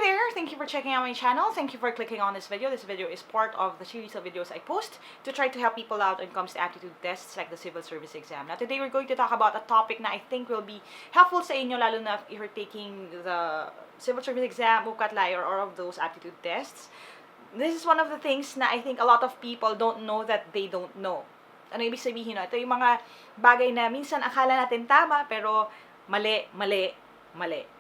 there! Thank you for checking out my channel. Thank you for clicking on this video. This video is part of the series of videos I post to try to help people out when it comes to aptitude tests like the civil service exam. Now today we're going to talk about a topic na I think will be helpful sa inyo lalo na if you're taking the civil service exam, UKAT-LAI, or all of those aptitude tests. This is one of the things na I think a lot of people don't know that they don't know. Ano ibig sabihin? No? Ito yung mga bagay na minsan akala natin tama pero mali.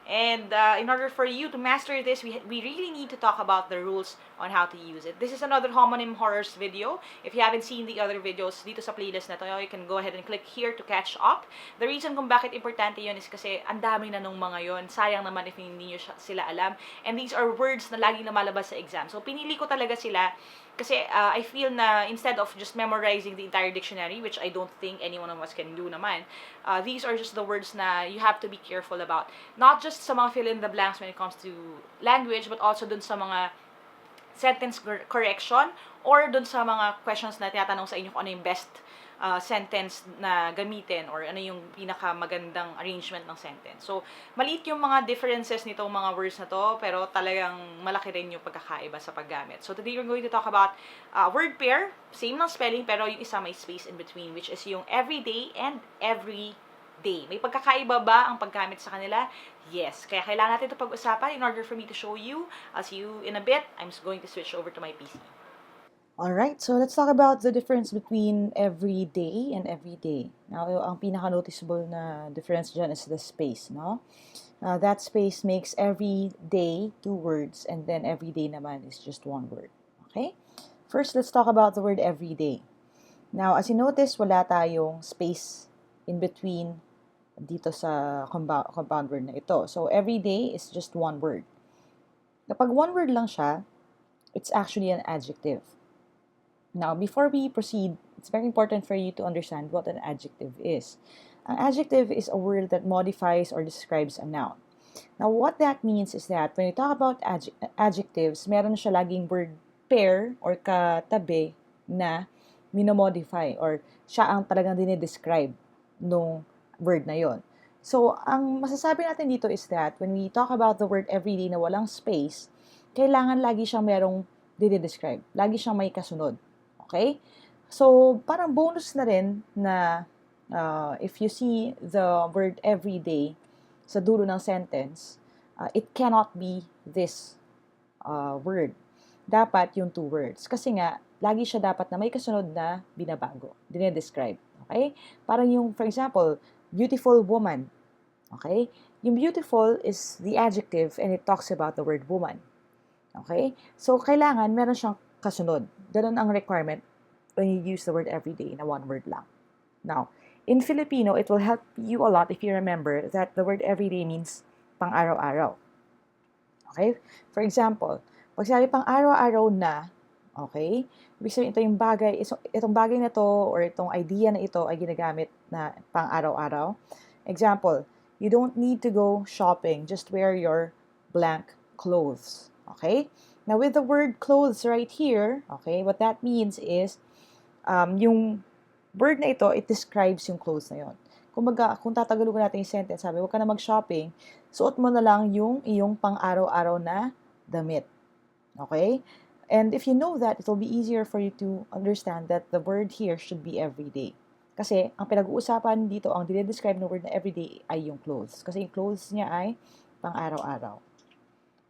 And in order for you to master this, we really need to talk about the rules on how to use it. This is another homonym horrors video. If you haven't seen the other videos dito sa playlist na to, you can go ahead and click here to catch up. The reason kung bakit importante yun is kasi ang dami na nung mga yon. Sayang naman if hindi nyo sila alam. And these are words na laging lumalabas sa exam. So pinili ko talaga sila kasi I feel na instead of just memorizing the entire dictionary, which I don't think any one of us can do naman, these are just the words na you have to be careful about. Not just sa mga fill-in-the-blanks when it comes to language, but also dun sa mga sentence correction or dun sa mga questions na tinatanong sa inyo kung ano yung best sentence na gamitin or ano yung pinakamagandang arrangement ng sentence. So, maliit yung mga differences nitong mga words na to, pero talagang malaki rin yung pagkakaiba sa paggamit. So, today we're going to talk about word pair, same ng spelling, pero yung isa may space in between, which is yung everyday and everyday. May pagkakaiba ba ang paggamit sa kanila? Yes. Kaya kailangan natin ito pag-usapan in order for me to show you. I'll see you in a bit. I'm just going to switch over to my PC. Alright, so let's talk about the difference between everyday and everyday. Now, ang pinaka-noticeable na difference dyan is the space, no? That space makes every day 2 words, and then everyday naman is just 1 word. Okay? First, let's talk about the word everyday. Now, as you notice, wala tayong space in between dito sa compound word na ito. So, everyday is just 1 word. Kapag 1 word lang siya, it's actually an adjective. Now, before we proceed, it's very important for you to understand what an adjective is. An adjective is a word that modifies or describes a noun. Now, what that means is that when you talk about adjectives, meron siya laging word pair or katabi na minomodify or siya ang talagang dinidescribe nung word na yon. So, ang masasabi natin dito is that when we talk about the word everyday na walang space, kailangan lagi siyang merong dinidescribe. Lagi siyang may kasunod. Okay? So, parang bonus na rin na if you see the word everyday sa dulo ng sentence, it cannot be this word. Dapat yung 2 words. Kasi nga, lagi siya dapat na may kasunod na binabago, dinedescribe. Okay? Parang yung, for example, beautiful woman. Okay? Yung beautiful is the adjective and it talks about the word woman. Okay? So, kailangan meron siyang kasunod. Ganun ang requirement when you use the word everyday na 1 word lang. Now, in Filipino, it will help you a lot if you remember that the word everyday means pang-araw-araw. Okay? For example, pag sabi pang-araw-araw na, okay, ibig sabihin ito yung bagay, itong bagay na to or itong idea na ito ay ginagamit na pang-araw-araw. Example, you don't need to go shopping, just wear your blank clothes. Okay? Now, with the word clothes right here, okay, what that means is, yung word na ito, it describes yung clothes na yon. Kung tatagalugan natin yung sentence, sabi, huwag ka na mag-shopping, suot mo na lang yung iyong pang-araw-araw na damit. Okay? And if you know that, it will be easier for you to understand that the word here should be everyday. Kasi, ang pinag-uusapan dito, ang dinidescribe ng word na everyday ay yung clothes. Kasi yung clothes niya ay pang-araw-araw.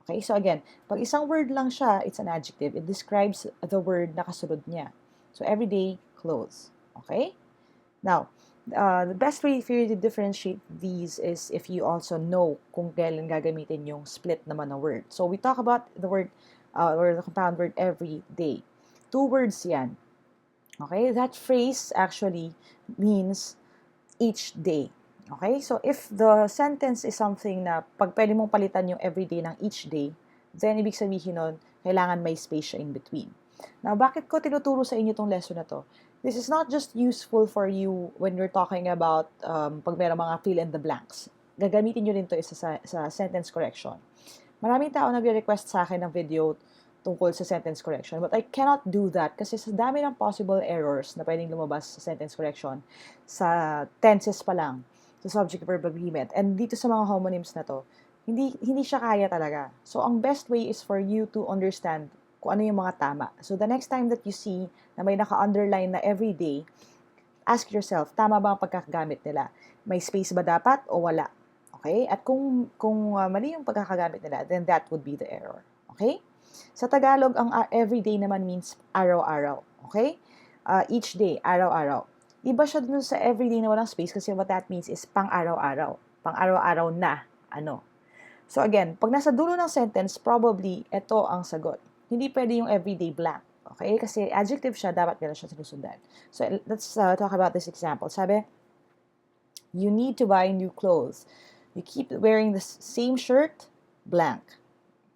Okay, so again, pag isang word lang siya, it's an adjective. It describes the word na kasunod niya. So, everyday clothes. Okay? Now, the best way for you to differentiate these is if you also know kung kailan gagamitin yung split naman ng word. So, we talk about the word, or the compound word everyday. 2 words yan. Okay? That phrase actually means each day. Okay? So, if the sentence is something na pag pwede mong palitan yung everyday ng each day, then ibig sabihin nun, kailangan may space siya in between. Now, bakit ko tinuturo sa inyo itong lesson na to? This is not just useful for you when you're talking about pag meron mga fill in the blanks. Gagamitin nyo rin to isa sa sentence correction. Maraming tao nagre-request sa akin ng video tungkol sa sentence correction. But I cannot do that kasi sa dami ng possible errors na pwedeng lumabas sa sentence correction sa tenses pa lang, sa subject-verb agreement. And dito sa mga homonyms na to, hindi siya kaya talaga. So, ang best way is for you to understand kung ano yung mga tama. So, the next time that you see na may naka-underline na everyday, ask yourself, tama ba ang pagkakagamit nila? May space ba dapat o wala? Okay? At kung mali yung pagkakagamit nila, then that would be the error. Okay? Sa Tagalog, ang everyday naman means araw-araw. Okay? Each day, araw-araw. Iba siya dun sa everyday na walang space kasi what that means is pang-araw-araw. Pang-araw-araw na ano. So again, pag nasa dulo ng sentence, probably ito ang sagot. Hindi pwede yung everyday blank. Okay? Kasi adjective siya, dapat meron siya sinusundan. So let's talk about this example. Sabi, you need to buy new clothes. You keep wearing the same shirt, blank.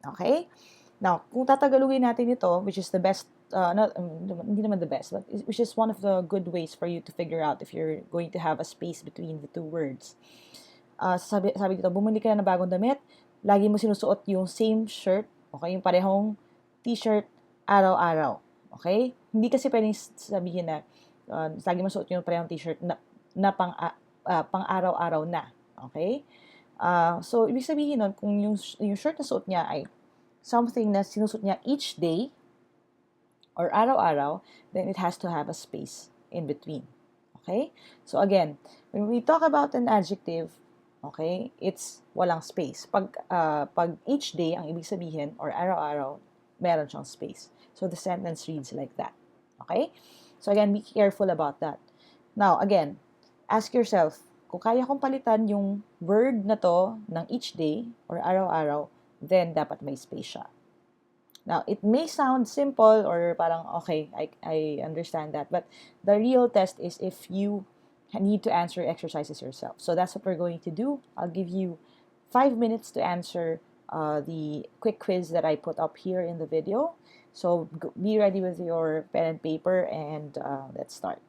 Okay? Now, kung tatagalugin natin ito, which is the best, hindi naman the best, but which is one of the good ways for you to figure out if you're going to have a space between the two words. Sabi dito, bumili ka na ng bagong damit, lagi mo sinusuot yung same shirt, okay, yung parehong t-shirt, araw-araw. Okay? Hindi kasi pwedeng sabihin na lagi mo suot yung parehong t-shirt na pang araw-araw na. Okay? So, ibig sabihin nun, kung yung shirt na suot niya ay something na sinusuot niya each day or araw-araw, then it has to have a space in between. Okay? So, again, when we talk about an adjective, okay, it's walang space. Pag each day, ang ibig sabihin, or araw-araw, meron siyang space. So, the sentence reads like that. Okay? So, again, be careful about that. Now, again, ask yourself, kung kaya kong palitan yung word na to ng each day or araw-araw, then dapat may space siya. Now, it may sound simple or parang, okay, I understand that. But the real test is if you need to answer exercises yourself. So that's what we're going to do. I'll give you 5 minutes to answer the quick quiz that I put up here in the video. So be ready with your pen and paper and let's start.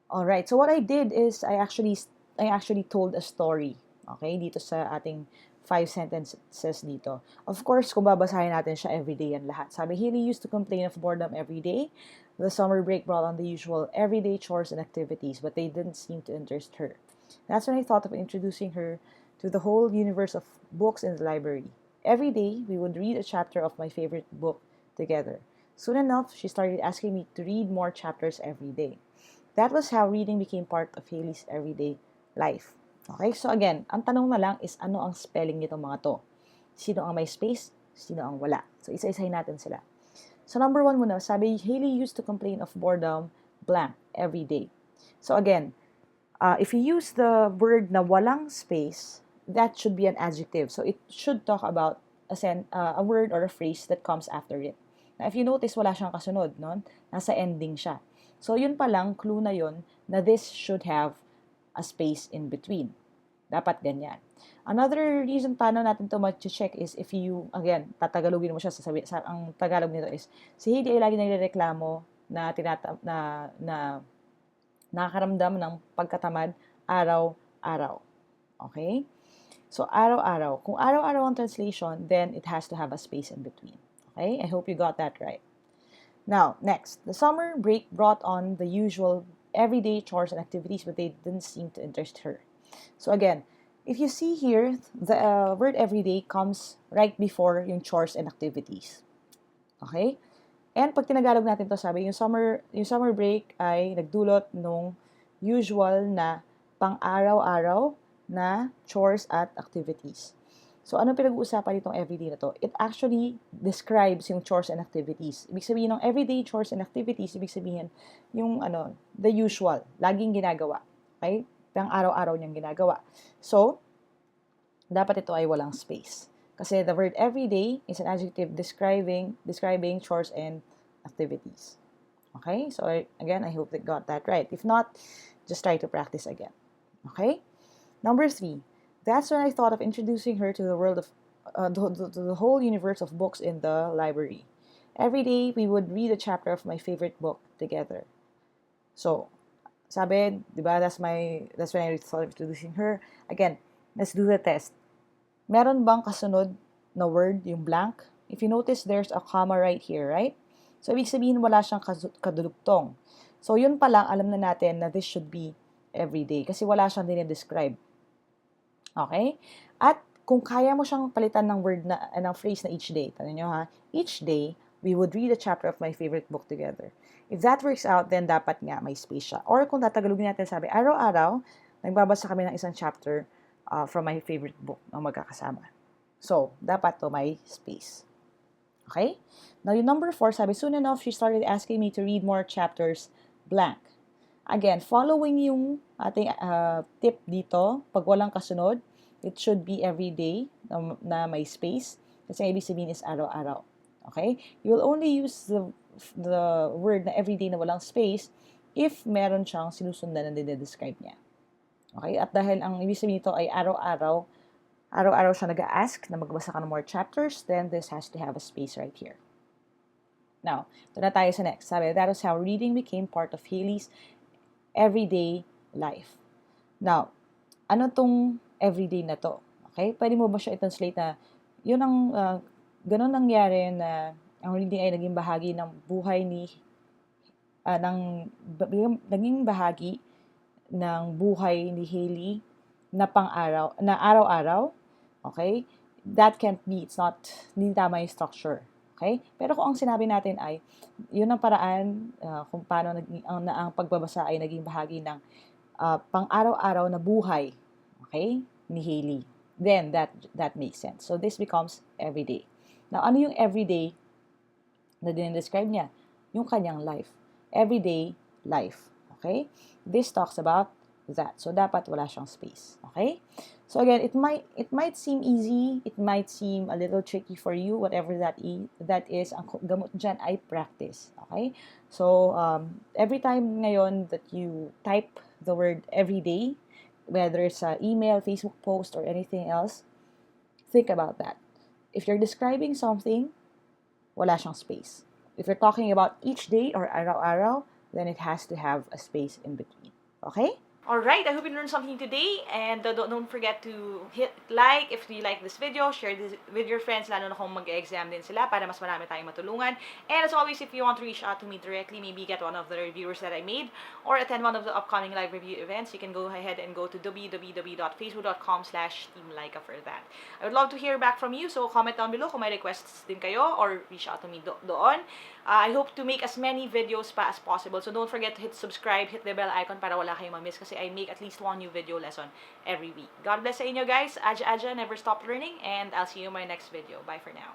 All right. So what I did is I actually told a story. Okay, dito sa ating 5 sentences dito. Of course, kung babasahin natin siya everyday yan lahat. Sabi, Haley used to complain of boredom every day. The summer break brought on the usual everyday chores and activities, but they didn't seem to interest her. That's when I thought of introducing her to the whole universe of books in the library. Every day, we would read a chapter of my favorite book together. Soon enough, she started asking me to read more chapters every day. That was how reading became part of Haley's everyday life. Okay, so again, ang tanong na lang is ano ang spelling nitong mga to? Sino ang may space? Sino ang wala? So isa-isahin natin sila. So number one muna, sabi, Haley used to complain of boredom blank every day. So again, if you use the word na walang space, that should be an adjective. So it should talk about a word or a phrase that comes after it. Now, if you notice, wala siyang kasunod, no? Nasa ending siya. So, yun pa lang, clue na yun, na this should have a space in between. Dapat ganyan. Another reason paano natin to mag-check is if you, again, tatagalogin mo siya, ang Tagalog nito is, si Heidi ay lagi nagrereklamo na, na nakakaramdam ng pagkatamad araw-araw. Okay? So, araw-araw. Kung araw-araw ang translation, then it has to have a space in between. Okay? I hope you got that right. Now, next. The summer break brought on the usual everyday chores and activities, but they didn't seem to interest her. So again, if you see here, the word everyday comes right before yung chores and activities. Okay? And pag tinagalog natin to, sabi, yung summer break ay nagdulot nung usual na pang-araw-araw na chores at activities. So, ano pinag-uusapan nitong everyday na to? It actually describes yung chores and activities. Ibig sabihin ng everyday chores and activities, ibig sabihin yung the usual, laging ginagawa. Okay? Pang araw-araw niyang ginagawa. So, dapat ito ay walang space. Kasi the word everyday is an adjective describing chores and activities. Okay? So, again, I hope that got that right. If not, just try to practice again. Okay? Number 3. That's when I thought of introducing her to the world of the whole universe of books in the library. Every day, we would read a chapter of my favorite book together. So, sabi, di ba, that's when I thought of introducing her. Again, let's do the test. Meron bang kasunod na word, yung blank? If you notice, there's a comma right here, right? So, ibig sabihin, wala siyang kadulugtong. So, yun pa lang, alam na natin na this should be everyday kasi wala siyang dinidescribe. Okay? At kung kaya mo siyang palitan ng word ng phrase na each day, tanong nyo ha, each day, we would read a chapter of my favorite book together. If that works out, then dapat nga may space siya. Or kung tatagalogin natin, sabi, araw-araw, nagbabasa kami ng isang chapter from my favorite book ng magkakasama. So, dapat to may space. Okay? Now, yung number 4, sabi, soon enough, she started asking me to read more chapters blank. Again, following yung ating tip dito, pag walang kasunod, it should be every day na may space. Kasi ibig sabihin is araw-araw. Okay? You will only use the word na everyday na walang space if meron siyang sinusundan na dinedescribe niya. Okay? At dahil ang ibig sabihin nito ay araw-araw siya nag-ask na magbasa ka ng more chapters, then this has to have a space right here. Now, ito na tayo sa next. Sabi, that is how reading became part of Haley's everyday life. Now, ano tong everyday na to? Okay? Pwede mo ba siya i-translate na yun ang ganun nangyari na ang reading ay naging bahagi ng buhay naging bahagi ng buhay ni Haley na araw-araw. Okay? That can't be. It's not, hindi tama yung structure. Okay? Pero kung ang sinabi natin ay, yun ang paraan kung paano ang pagbabasa ay naging bahagi ng pang-araw-araw na buhay, okay, ni Haley. Then, that makes sense. So, this becomes everyday. Now, ano yung everyday na dinidescribe niya? Yung kanyang life. Everyday life. Okay? This talks about that. So, dapat wala siyang space. Okay? So again, it might seem easy, it might seem a little tricky for you, whatever that is. Ang gamot dyan ay practice. Okay? So every time ngayon that you type the word everyday, whether it's an email, Facebook post, or anything else, think about that. If you're describing something, wala siyang space. If you're talking about each day or araw-araw, then it has to have a space in between. Okay? Alright, I hope you learned something today, and don't forget to hit like if you like this video, share this with your friends, lalo na kung mag-exam din sila para mas marami tayong matulungan. And as always, if you want to reach out to me directly, maybe get one of the reviewers that I made, or attend one of the upcoming live review events, you can go ahead and go to www.facebook.com/teamlyqa for that. I would love to hear back from you, so comment down below kung may requests din kayo, or reach out to me doon. I hope to make as many videos pa as possible, so don't forget to hit subscribe, hit the bell icon para wala kayong mamiss kasi I make at least one new video lesson every week. God bless sa inyo guys. Aja, never stop learning, and I'll see you in my next video. Bye for now.